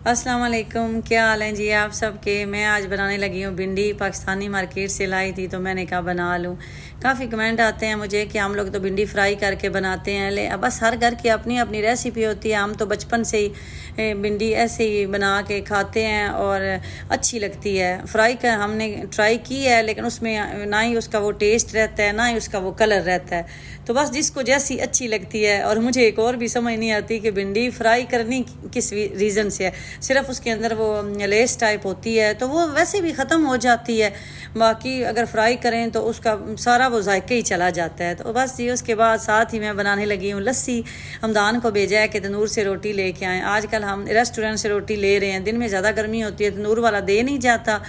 अस्सलाम वालेकुम, क्या हाल हैं जी आप सब के। मैं आज बनाने लगी हूँ भिंडी। पाकिस्तानी मार्केट से लाई थी तो मैंने कहा बना लूँ। काफ़ी कमेंट आते हैं मुझे कि हम लोग तो भिंडी फ्राई करके बनाते हैं, ले बस हर घर की अपनी अपनी रेसिपी होती है। हम तो बचपन से ही भिंडी ऐसे ही बना के खाते हैं और अच्छी लगती है। फ्राई का हमने ट्राई की है, लेकिन उसमें ना ही उसका वो टेस्ट रहता है, ना ही उसका वो कलर रहता है। तो बस जिसको जैसी अच्छी लगती है। और मुझे एक और भी समझ नहीं आती कि भिंडी फ्राई करनी किस रीज़न से है। सिर्फ उसके अंदर वो लेस टाइप होती है तो वो वैसे भी ख़त्म हो जाती है, बाकी अगर फ्राई करें तो उसका सारा वो जायका ही चला जाता है। तो बस जी उसके बाद साथ ही मैं बनाने लगी हूँ लस्सी। हमदान को भेजा है कि तंदूर से रोटी लेके आएँ। आजकल हम रेस्टोरेंट से रोटी ले रहे हैं, दिन में ज़्यादा गर्मी होती है, तंदूर वाला दे नहीं जाता।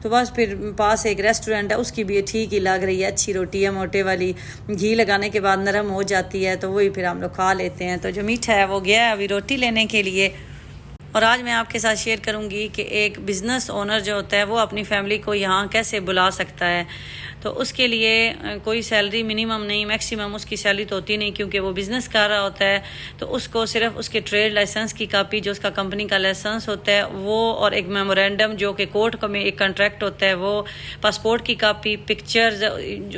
तो बस फिर पास एक रेस्टोरेंट है, उसकी भी ठीक ही लग रही है, अच्छी रोटी है मोटे वाली, घी लगाने के बाद नरम हो जाती है, तो वही फिर हम लोग खा लेते हैं। तो जो मीठा है वो गया है अभी रोटी लेने के लिए। और आज मैं आपके साथ शेयर करूंगी कि एक बिज़नेस ओनर जो होता है वो अपनी फैमिली को यहाँ कैसे बुला सकता है। तो उसके लिए कोई सैलरी मिनिमम नहीं, मैक्सिमम उसकी सैलरी तो होती नहीं, क्योंकि वो बिज़नेस कर रहा होता है। तो उसको सिर्फ उसके ट्रेड लाइसेंस की कापी, जो उसका कंपनी का लाइसेंस होता है वो, और एक मेमोरेंडम जो कि कोर्ट में एक कॉन्ट्रैक्ट होता है वो, पासपोर्ट की कापी, पिक्चर्स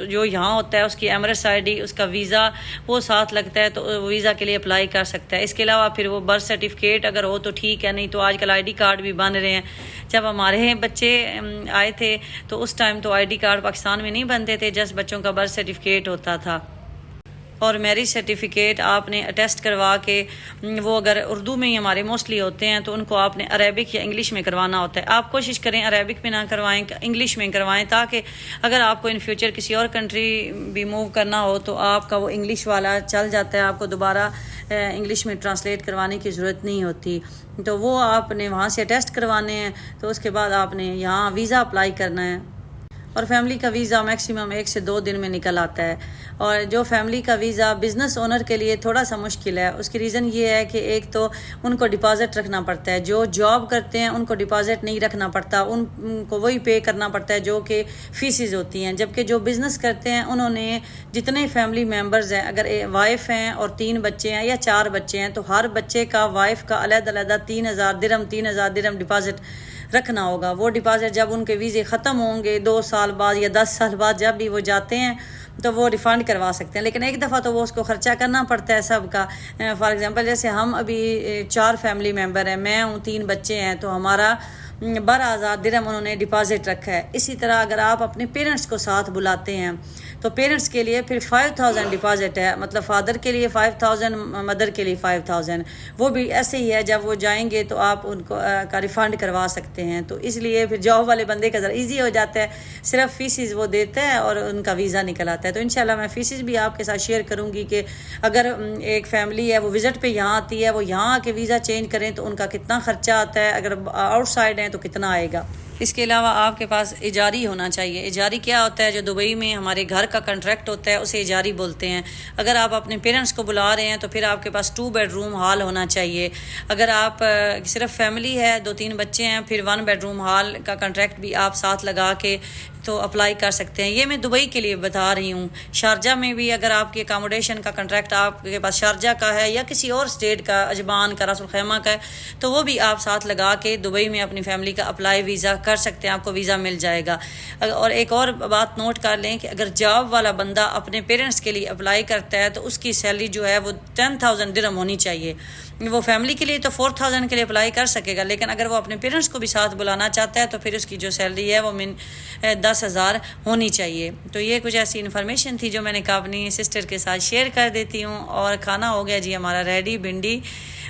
जो यहाँ होता है, उसकी एमरेट्स ID, उसका वीज़ा वो साथ लगता है, तो वीज़ा के लिए अप्लाई कर सकता है। इसके अलावा फिर वो बर्थ सर्टिफिकेट अगर हो तो ठीक है, नहीं तो आजकल ID कार्ड भी बन रहे हैं। जब हमारे बच्चे आए थे तो उस टाइम तो ID कार्ड पाकिस्तान में नहीं बनते थे, जस्ट बच्चों का बर्थ सर्टिफिकेट होता था। और मैरिज सर्टिफिकेट आपने अटेस्ट करवा के, वो अगर उर्दू में ही हमारे मोस्टली होते हैं तो उनको आपने अरेबिक या इंग्लिश में करवाना होता है। आप कोशिश करें अरेबिक में ना करवाएं, इंग्लिश में करवाएं, ताकि अगर आपको इन फ्यूचर किसी और कंट्री भी मूव करना हो तो आपका वो इंग्लिश वाला चल जाता है, आपको दोबारा इंग्लिश में ट्रांसलेट करवाने की ज़रूरत नहीं होती। तो वो आपने वहाँ से अटेस्ट करवाने हैं, तो उसके बाद आपने यहाँ वीज़ा अप्लाई करना है। और फैमिली का वीज़ा मैक्सिमम 1 से 2 दिन में निकल आता है। और जो फैमिली का वीज़ा बिज़नेस ओनर के लिए थोड़ा सा मुश्किल है, उसकी रीज़न ये है कि एक तो उनको डिपॉज़िट रखना पड़ता है। जो जॉब करते हैं उनको डिपॉज़िट नहीं रखना पड़ता, उनको वही पे करना पड़ता है जो कि फ़ीसेस होती हैं। जबकि जो बिज़नेस करते हैं उन्होंने जितने फैमिली मेम्बर्स हैं, अगर वाइफ हैं और 3 बच्चे हैं या 4 बच्चे हैं, तो हर बच्चे का वाइफ का अलग-अलग 3000 दिरहम डिपॉज़िट रखना होगा। वो डिपॉज़िट जब उनके वीज़े ख़त्म होंगे 2 साल बाद या 10 साल बाद, जब भी वो जाते हैं तो वो रिफ़ंड करवा सकते हैं। लेकिन एक दफ़ा तो वो उसको ख़र्चा करना पड़ता है सबका। फॉर एग्ज़ाम्पल जैसे हम अभी 4 फैमिली मेम्बर हैं, मैं हूँ, 3 बच्चे हैं, तो हमारा 12,000 दिरहम उन्होंने डिपॉज़िट रखा है। इसी तरह अगर आप अपने पेरेंट्स को साथ बुलाते हैं तो पेरेंट्स के लिए फिर 5,000 डिपॉज़िट है, मतलब फादर के लिए 5,000, मदर के लिए 5,000। वो भी ऐसे ही है, जब वो जाएंगे तो आप उनको का रिफ़ंड करवा सकते हैं। तो इसलिए फिर जॉब वाले बंदे का ज़रा ईजी हो जाता है, सिर्फ फ़ीसिस वो देता है और उनका वीज़ा निकल आता है। तो इंशाल्लाह मैं फ़ीसिस भी आपके साथ शेयर करूँगी कि अगर एक फ़ैमिली है वो विज़िट पे यहाँ आती है, वो यहाँ आके वीज़ा चेंज करें तो उनका कितना ख़र्चा आता है, अगर आउटसाइड हैं तो कितना आएगा। इसके अलावा आपके पास इजारी होना चाहिए। इजारी क्या होता है? जो दुबई में हमारे घर का कॉन्ट्रैक्ट होता है उसे इजारी बोलते हैं। अगर आप अपने पेरेंट्स को बुला रहे हैं तो फिर आपके पास 2 बेडरूम हॉल होना चाहिए। अगर आप सिर्फ फैमिली है, 2-3 बच्चे हैं, फिर 1 बेडरूम हॉल का कॉन्ट्रैक्ट भी आप साथ लगा के तो अप्लाई कर सकते हैं। ये मैं दुबई के लिए बता रही हूँ। शारजा में भी अगर आपके अकोमोडेशन का कॉन्ट्रैक्ट आपके पास शारजा का है या किसी और स्टेट का, अजमान का, रासुल खैमा का है, तो वो भी आप साथ लगा के दुबई में अपनी फैमिली का अप्लाई वीज़ा कर सकते हैं, आपको वीज़ा मिल जाएगा। और एक और बात नोट कर लें कि अगर जॉब वाला बंदा अपने पेरेंट्स के लिए अप्लाई करता है तो उसकी सैलरी जो है वो 10,000 दिरहम होनी चाहिए। वो फैमिली के लिए तो 4,000 के लिए अप्लाई कर सकेगा, लेकिन अगर वो अपने पेरेंट्स को भी साथ बुलाना चाहता है तो फिर उसकी जो सैलरी है वो 10,000 होनी चाहिए। तो ये कुछ ऐसी इन्फॉर्मेशन थी जो मैंने कहा अपनी सिस्टर के साथ शेयर कर देती हूँ। और खाना हो गया जी हमारा रेडी। भिंडी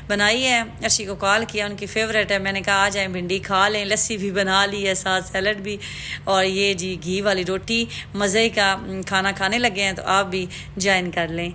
बनाई है, अर्शी को कॉल किया, उनकी फेवरेट है, मैंने कहा आ जाए भिंडी खा लें। लस्सी भी बना ली है, साथ सैलड भी, और ये जी घी वाली रोटी, मज़े का खाना खाने लगे हैं, तो आप भी ज्वाइन कर लें।